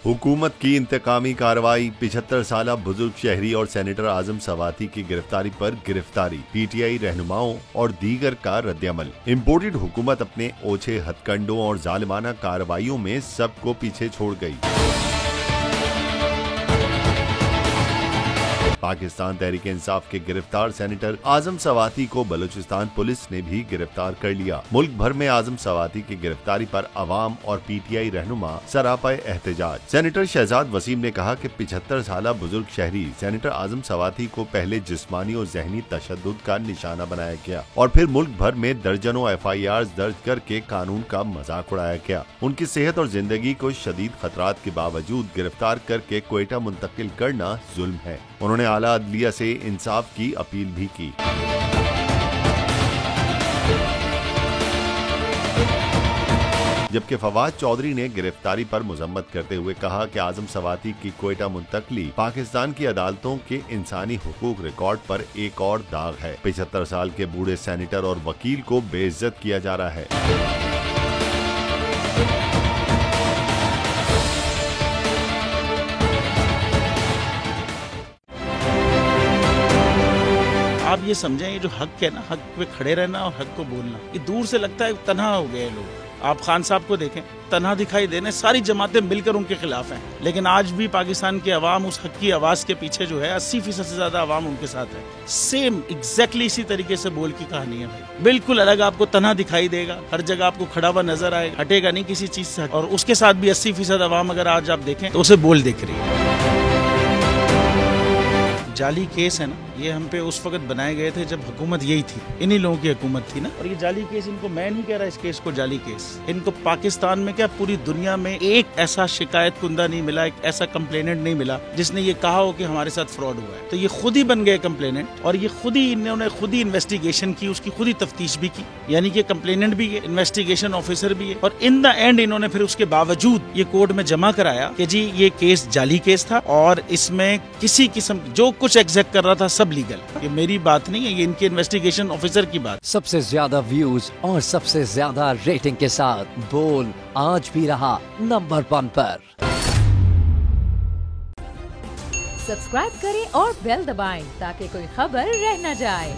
हुकूमत की इंतकामी कार्रवाई, 75 साल बुजुर्ग शहरी और सेनेटर आजम सवाती की गिरफ्तारी पर गिरफ्तारी, पीटीआई रहनुमाओं और दीगर का रद्दअमल। इम्पोर्टेड हुकूमत अपने ओछे हथकंडों और जालिमाना कार्रवाइयों में सबको पीछे छोड़ गई। पाकिस्तान तहरीक इंसाफ के गिरफ्तार सेनेटर आजम सवाती को बलूचिस्तान पुलिस ने भी गिरफ्तार कर लिया। मुल्क भर में आजम सवाती की गिरफ्तारी पर अवाम और पीटीआई रहनुमा सरापा एहतजाज। सेनेटर शहजाद वसीम ने कहा कि 75 साल बुजुर्ग शहरी सेनेटर आजम सवाती को पहले जिस्मानी और जहनी तशद्दुद का निशाना बनाया गया और फिर मुल्क भर में दर्जनों FIR दर्ज करके कानून का मजाक उड़ाया गया। उनकी सेहत और जिंदगी को शदीद खतरात के बावजूद गिरफ्तार करके क्वेटा मुंतकिल करना जुल्म है। उन्होंने आला अदलिया से इंसाफ की अपील भी की। जबकि फवाद चौधरी ने गिरफ्तारी पर मजम्मत करते हुए कहा कि आजम सवाती की क्वेटा मुंतकली पाकिस्तान की अदालतों के इंसानी हुकूक रिकॉर्ड पर एक और दाग है। 75 साल के बूढ़े सेनेटर और वकील को बेइज्जत किया जा रहा है। आप ये समझें, ये जो हक है ना, हक पे खड़े रहना और हक को बोलना, ये दूर से लगता है तन्हा हो गए लोग। आप खान साहब को देखें, तन्हा दिखाई देने, सारी जमातें मिलकर उनके खिलाफ हैं, लेकिन आज भी पाकिस्तान के अवाम उस हक की आवाज के पीछे जो है 80% से ज्यादा अवाम उनके साथ है। सेम एग्जैक्टली इसी तरीके से बोल की कहानी है भाई। बिल्कुल अलग आपको तन्हा दिखाई देगा, हर जगह आपको खड़ा हुआ नजर आएगा, हटेगा नहीं किसी चीज से। और उसके साथ भी 80% अवाम अगर आज आप देखें तो उसे बोल दिख रही है। जाली केस है ना, ये हम पे उस वक्त बनाए गए थे जब हुकूमत यही थी, इन्हीं लोगों की हुकूमत थी ना। और ये जाली केस, इनको मैं नहीं कह रहा इस केस को जाली केस, इनको पाकिस्तान में क्या पूरी दुनिया में एक ऐसा शिकायत कुंदा नहीं मिला, एक ऐसा कंप्लेनेंट नहीं मिला जिसने ये कहा हो कि हमारे साथ फ्रॉड हुआ है। तो ये खुद ही बन गए कंप्लेनेंट और ये खुद ही इन्होंने खुद ही इन्वेस्टिगेशन की, उसकी खुद ही तफ्तीश भी की, यानी कि कंप्लेनेंट भी है, इन्वेस्टिगेशन ऑफिसर भी है। और इन द एंड इन्होंने फिर उसके बावजूद ये कोर्ट में जमा कराया कि जी ये केस जाली केस था और इसमें किसी किस्म जो कुछ एग्जैक्ट कर रहा था सब लीगल। ये मेरी बात नहीं है, ये इनके इन्वेस्टिगेशन ऑफिसर की बात। सबसे ज्यादा व्यूज और सबसे ज्यादा रेटिंग के साथ बोल आज भी रहा नंबर 1 पर। सब्सक्राइब करें और बेल दबाएं ताकि कोई खबर रह न जाए।